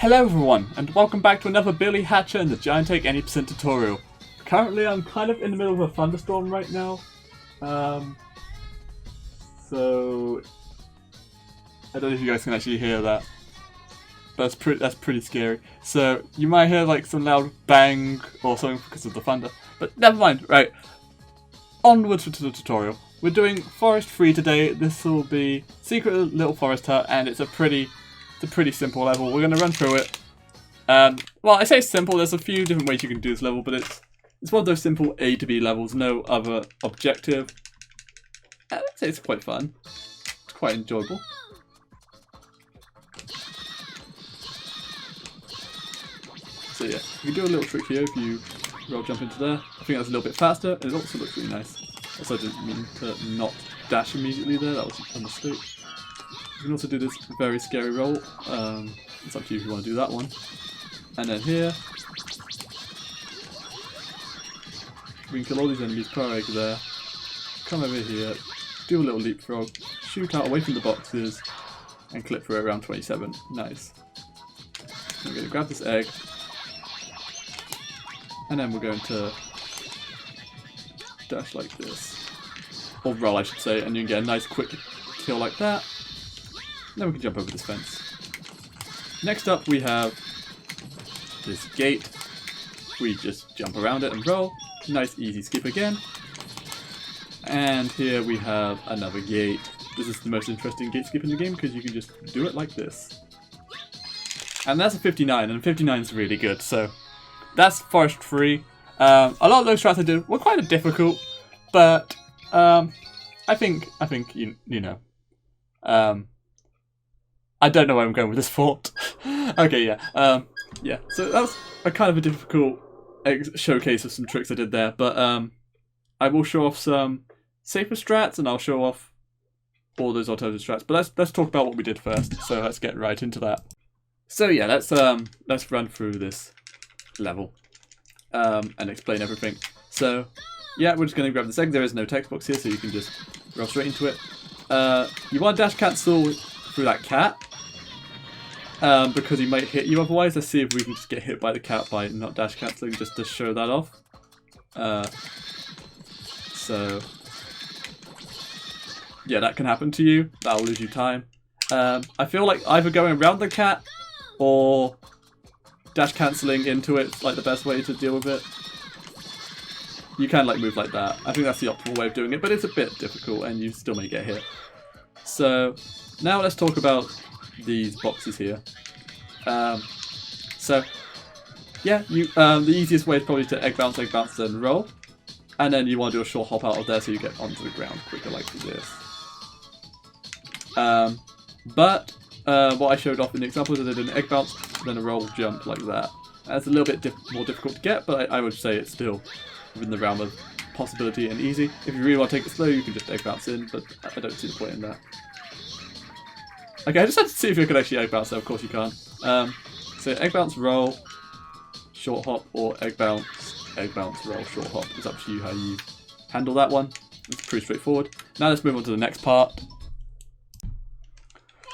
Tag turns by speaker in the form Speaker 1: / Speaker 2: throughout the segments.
Speaker 1: Hello everyone, and welcome back to another Billy Hatcher and the Giant Egg Any Percent tutorial. Currently I'm kind of in the middle of a thunderstorm right now. So I don't know if you guys can actually hear that. That's pretty scary. So you might hear like some loud bang or something because of the thunder. But never mind, right. Onwards to the tutorial. We're doing Forest 3 today. This will be Secret Little Forest Hut, and it's a pretty simple level. We're going to run through it. Well, I say simple, there's a few different ways you can do this level, but it's one of those simple A to B levels, no other objective. I'd say it's quite fun. It's quite enjoyable. So yeah, you can do a little trick here if you roll jump into there. I think that's a little bit faster, and it also looks really nice. Also, I didn't mean to not dash immediately there, that was a mistake. You can also do this very scary roll. It's up to you if you want to do that one. And then here, we can kill all these enemies per egg there. Come over here, do a little leapfrog, shoot out away from the boxes, and clip through around 27. Nice. I'm going to grab this egg, and then we're going to dash like this. Or roll, I should say, and you can get a nice quick kill like that. Then we can jump over this fence. Next up we have this gate. We just jump around it and roll. Nice easy skip again. And here we have another gate. This is the most interesting gate skip in the game because you can just do it like this. And that's a 59, and 59 is really good. So that's Forest 3. A lot of those strats I did were quite difficult, but I think you know. I don't know where I'm going with this thought. Okay, yeah. Yeah, so that was a kind of a difficult showcase of some tricks I did there, but I will show off some safer strats, and I'll show off all those alternative strats. But let's talk about what we did first. So let's get right into that. So yeah, let's run through this level and explain everything. So yeah, we're just going to grab this egg. There is no text box here, so you can just roll straight into it. You want to dash cancel through that cat, because he might hit you otherwise. Let's see if we can just get hit by the cat by not dash cancelling, just to show that off. So yeah, that can happen to you. That will lose you time. I feel like either going around the cat or dash cancelling into it is like the best way to deal with it. You can like move like that. I think that's the optimal way of doing it, but it's a bit difficult and you still may get hit. So now let's talk about these boxes here. So yeah, the easiest way is probably to egg bounce, then roll. And then you want to do a short hop out of there so you get onto the ground quicker like this. But what I showed off in the example is I did an egg bounce, then a roll jump like that. That's a little bit more difficult to get, but I would say it's still within the realm of possibility and easy. If you really want to take it slow, you can just egg bounce in, but I don't see the point in that. Okay, I just had to see if you could actually egg bounce there. Of course you can't. So egg bounce, roll, short hop, or egg bounce, roll, short hop. It's up to you how you handle that one. It's pretty straightforward. Now let's move on to the next part.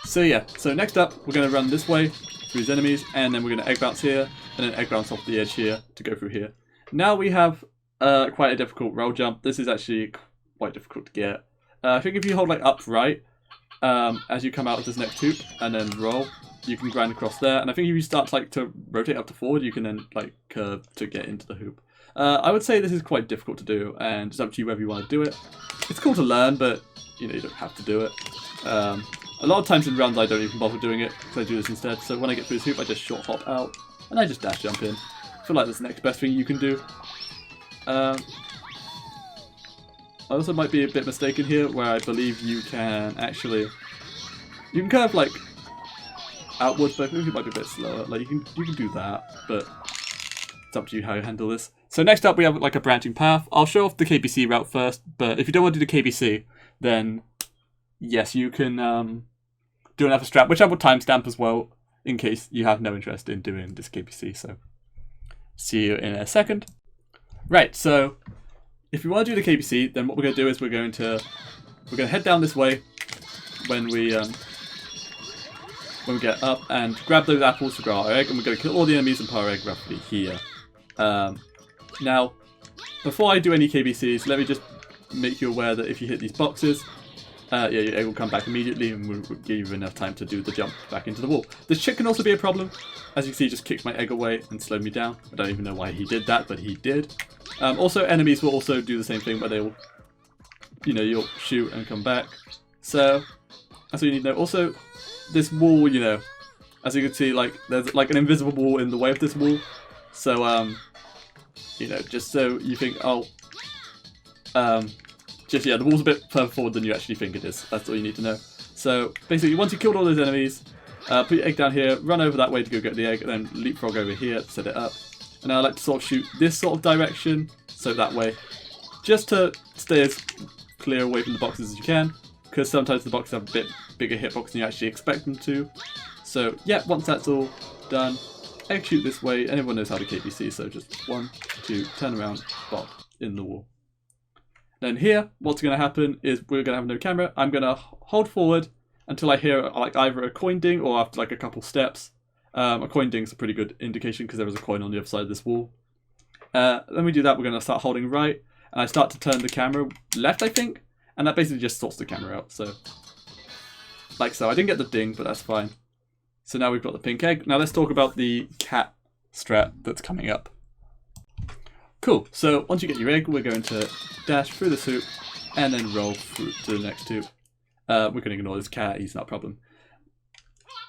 Speaker 1: So yeah, so next up we're going to run this way through these enemies, and then we're going to egg bounce here, and then egg bounce off the edge here to go through here. Now we have quite a difficult roll jump. This is actually quite difficult to get. I think if you hold like upright as you come out of this next hoop and then roll, you can grind across there. And I think if you start like to rotate up to forward, you can then like curve to get into the hoop. I would say this is quite difficult to do, and it's up to you whether you want to do it. It's cool to learn, but you know, you don't have to do it. A lot of times in runs I don't even bother doing it because I do this instead. So when I get through this hoop, I just short hop out and I just dash jump in. I feel like that's the next best thing you can do. I also might be a bit mistaken here, where I believe you can actually, you can curve like outwards, but I think it might be a bit slower. Like you can do that, but it's up to you how you handle this. So next up we have like a branching path. I'll show off the KBC route first, but if you don't want to do the KBC, then yes, you can do another strat, which I will timestamp as well, in case you have no interest in doing this KBC. So see you in a second. Right, so if you want to do the KBC, then what we're going to do is we're going to head down this way when we when we get up and grab those apples to grow our egg, and we're going to kill all the enemies and put our egg roughly here. Now, before I do any KBCs, let me just make you aware that if you hit these boxes, yeah, your egg will come back immediately and will give you enough time to do the jump back into the wall. This chick can also be a problem. As you can see, he just kicked my egg away and slowed me down. I don't even know why he did that, but he did. Also, enemies will also do the same thing, where they will, you know, you'll shoot and come back. So, that's what you need to know. Also, this wall, you know, as you can see, like, there's like an invisible wall in the way of this wall. So, you know, just so you think, oh, just, yeah, the wall's a bit further forward than you actually think it is. That's all you need to know. So, basically, once you've killed all those enemies, put your egg down here, run over that way to go get the egg, and then leapfrog over here to set it up. And I like to sort of shoot this sort of direction, so that way, just to stay as clear away from the boxes as you can, because sometimes the boxes have a bit bigger hitbox than you actually expect them to. So, yeah, once that's all done, egg shoot this way. Everyone knows how to KBC, so just 1, 2, turn around, bop, in the wall. Then here, what's going to happen is we're going to have no camera. I'm going to hold forward until I hear like either a coin ding or after like a couple steps. A coin ding is a pretty good indication because there is a coin on the other side of this wall. Then we do that, we're going to start holding right, and I start to turn the camera left, I think, and that basically just sorts the camera out. So, like so. I didn't get the ding, but that's fine. So now we've got the pink egg. Now let's talk about the cat strat that's coming up. Cool, so once you get your egg, we're going to dash through this hoop and then roll through to the next hoop. We're going to ignore this cat, he's not a problem.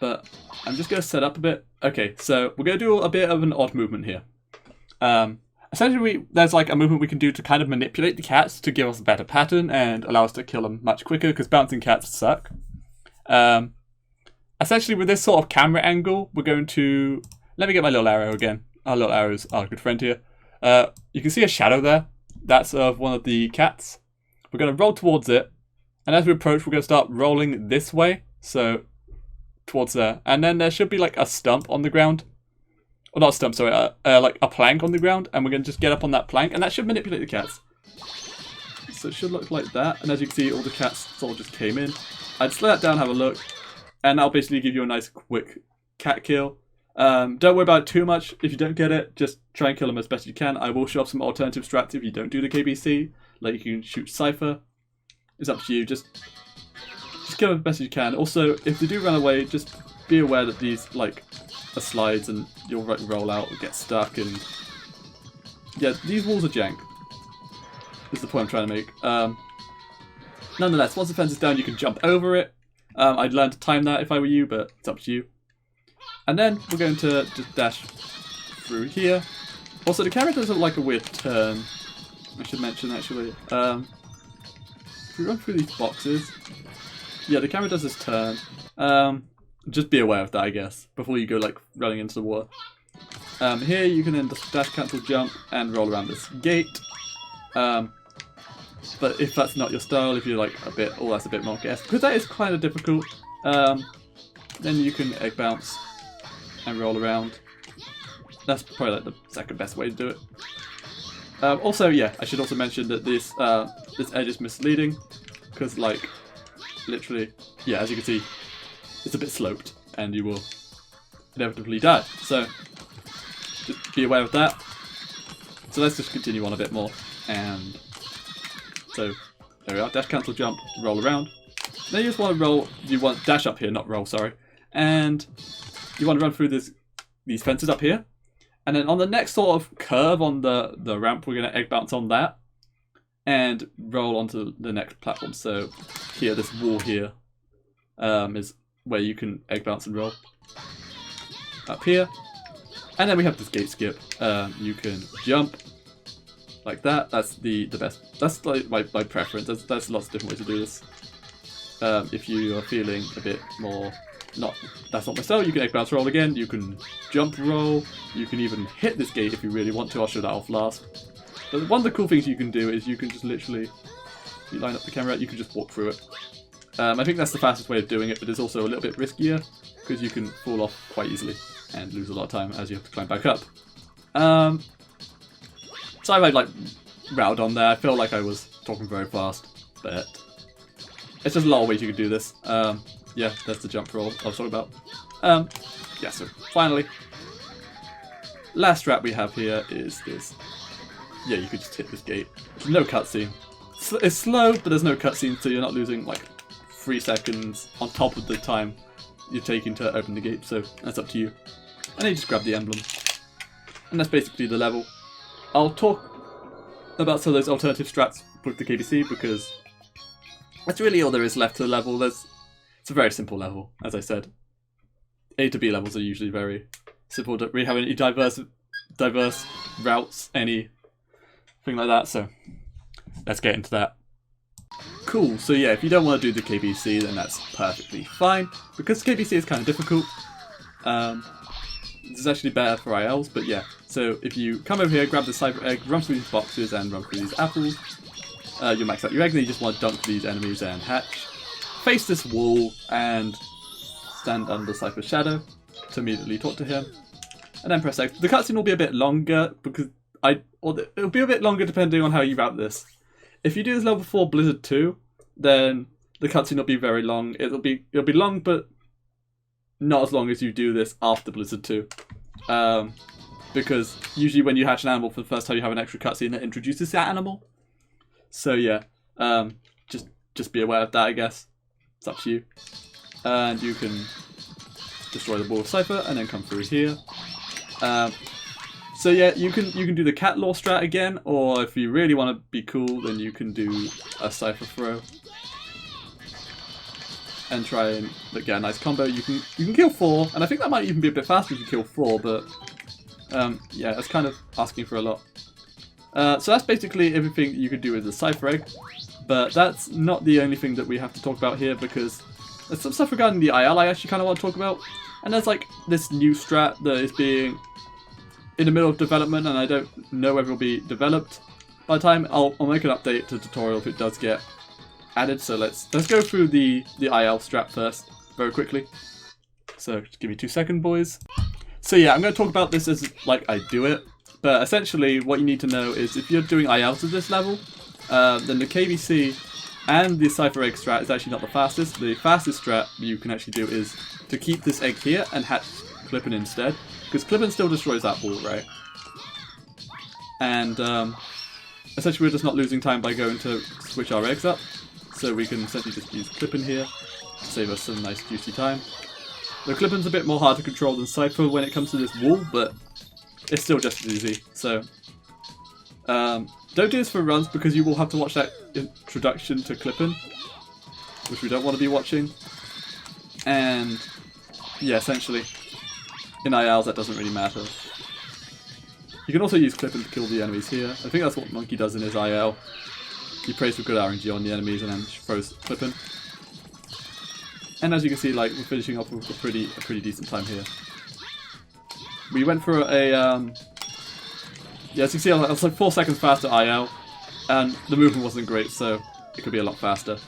Speaker 1: But I'm just going to set up a bit. Okay, so we're going to do a bit of an odd movement here. Essentially, there's like a movement we can do to kind of manipulate the cats to give us a better pattern and allow us to kill them much quicker, because bouncing cats suck. Essentially, with this sort of camera angle, we're going to... Let me get my little arrow again. Our little arrow's our good friend here. You can see a shadow there. That's of one of the cats. We're going to roll towards it, and as we approach, we're going to start rolling this way, so towards there. And then there should be like a stump on the ground. Or not a stump, sorry, like a plank on the ground, and we're going to just get up on that plank, and that should manipulate the cats. So it should look like that, and as you can see, all the cats sort of just came in. I'd slow that down, have a look, and I'll basically give you a nice quick cat kill. Don't worry about it too much. If you don't get it, just try and kill them as best you can. I will show off some alternative strats if you don't do the KBC. Like you can shoot Cypher. It's up to you. Just kill them as best as you can. Also, if they do run away, just be aware that these like are slides and you'll roll out or get stuck. And yeah, these walls are jank. Is the point I'm trying to make. Nonetheless, once the fence is down, you can jump over it. I'd learn to time that if I were you, but it's up to you. And then we're going to just dash through here. Also, the camera does look like a weird turn. I should mention, actually. If we run through these boxes... Yeah, the camera does this turn. Just be aware of that, I guess, before you go, like, running into the water. Here, you can then just dash, cancel, jump, and roll around this gate. But if that's not your style, if you're, like, a bit... Oh, that's a bit more guess. Because that is kind of difficult. Then you can egg bounce and roll around. That's probably like the second best way to do it. Also, yeah, I should also mention that this edge is misleading because, like, literally, yeah, as you can see, it's a bit sloped, and you will inevitably die. So just be aware of that. So let's just continue on a bit more, and so there we are. Dash, cancel, jump, roll around. Then you just want to roll. You want dash up here, not roll. Sorry, and you want to run through these fences up here. And then on the next sort of curve on the ramp, we're going to egg bounce on that and roll onto the next platform. So here, this wall here is where you can egg bounce and roll. Up here. And then we have this gate skip. You can jump like that. That's the best. That's like my preference. There's lots of different ways to do this. If you are feeling a bit more... that's not my style, you can egg bounce roll again, you can jump roll, you can even hit this gate if you really want to. I'll show that off last. But one of the cool things you can do is you can just literally, if you line up the camera, you can just walk through it. I think that's the fastest way of doing it, but it's also a little bit riskier because you can fall off quite easily and lose a lot of time as you have to climb back up. So I like rattled on there. I feel like I was talking very fast, but it's just a lot of ways you can do this. Yeah, that's the jump roll I was talking about. Yeah, so finally, last strat we have here is this. Yeah, you could just hit this gate. There's no cutscene. It's slow, but there's no cutscene, so you're not losing like 3 seconds on top of the time you're taking to open the gate, so that's up to you. And then you just grab the emblem. And that's basically the level. I'll talk about some of those alternative strats with the KBC because that's really all there is left to the level. It's a very simple level, as I said. A to B levels are usually very simple. Don't really have any diverse routes, anything like that, so let's get into that. Cool, so yeah, if you don't want to do the KBC, then that's perfectly fine, because KBC is kind of difficult. This is actually better for ILs, but yeah. So if you come over here, grab the Cypher Egg, run through these boxes and run through these apples, you'll max out your egg, then you just want to dunk these enemies and hatch. Face this wall and stand under Cypher's shadow to immediately talk to him, and then press X. The cutscene will be a bit longer because it'll be a bit longer depending on how you route this. If you do this level before Blizzard 2, then the cutscene will be very long. It'll be long, but not as long as you do this after Blizzard 2. Because usually when you hatch an animal for the first time, you have an extra cutscene that introduces that animal. So yeah, just be aware of that, I guess. It's up to you. And you can destroy the ball of Cypher and then come through here. So yeah, you can do the cat law strat again, or if you really want to be cool, then you can do a Cypher throw and try and get a nice combo. You can kill 4, and I think that might even be a bit faster if you kill 4, but yeah, that's kind of asking for a lot. So that's basically everything you could do with the Cypher Egg, but that's not the only thing that we have to talk about here, because there's some stuff regarding the IL I actually kind of want to talk about, and there's like this new strat that is being in the middle of development, and I don't know whether it will be developed by the time. I'll make an update to the tutorial if it does get added. So let's go through the IL strat first very quickly. So just give me 2 seconds, boys. So yeah, I'm going to talk about this as like I do it, but essentially what you need to know is if you're doing ILs at this level, then the KBC and the Cypher Egg strat is actually not the fastest. The fastest strat you can actually do is to keep this egg here and hatch Clippin instead, because Clippin still destroys that ball, right? And essentially we're just not losing time by going to switch our eggs up, so we can essentially just use Clippin here to save us some nice juicy time. The Clippin's a bit more hard to control than Cypher when it comes to this wall, but it's still just as easy. So don't do this for runs, because you will have to watch that introduction to Clippin, which we don't want to be watching. And yeah, essentially in ILs that doesn't really matter. You can also use Clippin to kill the enemies here. I think that's what Monkey does in his IL. He prays for good RNG on the enemies and then throws Clippin. And as you can see, like, we're finishing off with a pretty decent time here. We went for a yeah, as you can see, I was like 4 seconds faster IL, and the movement wasn't great, so it could be a lot faster.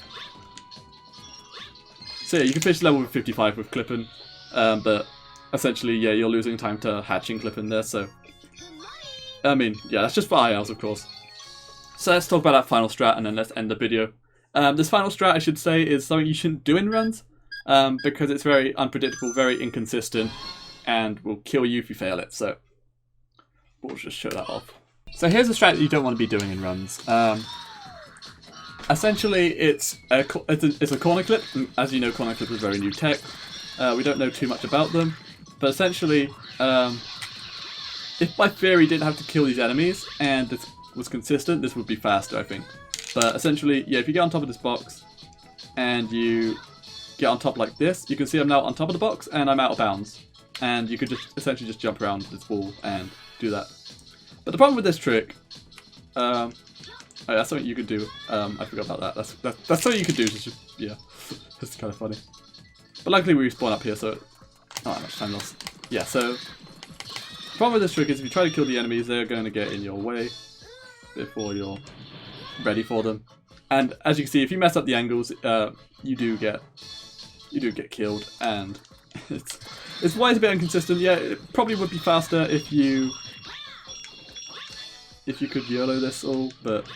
Speaker 1: So yeah, you can finish the level with 55 with Clippin, but essentially, yeah, you're losing time to hatching Clippin there, so I mean, yeah, that's just for ILs, of course. So let's talk about that final strat, and then let's end the video. This final strat, I should say, is something you shouldn't do in runs, because it's very unpredictable, very inconsistent, and will kill you if you fail it, so we'll just show that off. So here's a strat that you don't want to be doing in runs. Essentially, it's a corner clip. As you know, corner clip is very new tech. We don't know too much about them, but essentially, if by theory you didn't have to kill these enemies and this was consistent, this would be faster, I think. But essentially, yeah, if you get on top of this box and you get on top like this, you can see I'm now on top of the box and I'm out of bounds. And you could just essentially just jump around this wall and do that. But the problem with this trick, oh, that's something you could do. I forgot about that. That's something you could do. Just, yeah, it's kind of funny. But luckily we respawn up here, so not that much time lost. Yeah, so the problem with this trick is if you try to kill the enemies, they're going to get in your way before you're ready for them. And as you can see, if you mess up the angles, you do get killed, and it's why it's a bit inconsistent. Yeah, it probably would be faster if you could YOLO this all, but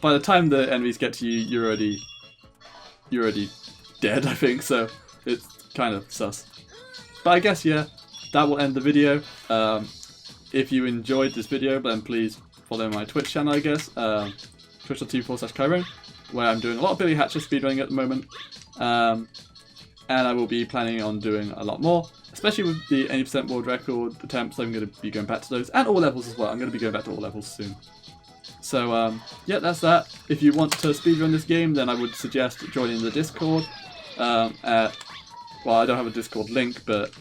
Speaker 1: by the time the enemies get to you, you're already dead, I think, so it's kind of sus. But I guess, yeah, that will end the video. If you enjoyed this video, then please follow my Twitch channel, I guess, twitch.tv/Kyrone, where I'm doing a lot of Billy Hatcher speedrunning at the moment. And I will be planning on doing a lot more, especially with the 80% world record attempts. I'm going to be going back to those, and all levels as well. I'm going to be going back to all levels soon. So, yeah, that's that. If you want to speedrun this game, then I would suggest joining the Discord. Well, I don't have a Discord link, but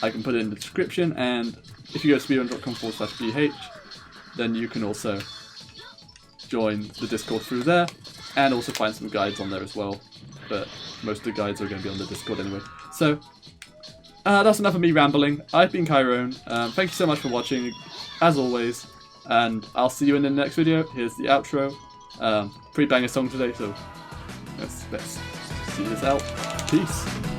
Speaker 1: I can put it in the description, and if you go to speedrun.com/bh, then you can also join the Discord through there, and also find some guides on there as well. But most of the guides are going to be on the Discord anyway. So, that's enough of me rambling. I've been Kyrone. Thank you so much for watching, as always, and I'll see you in the next video. Here's the outro. Pretty banger song today, so let's see this out. Peace.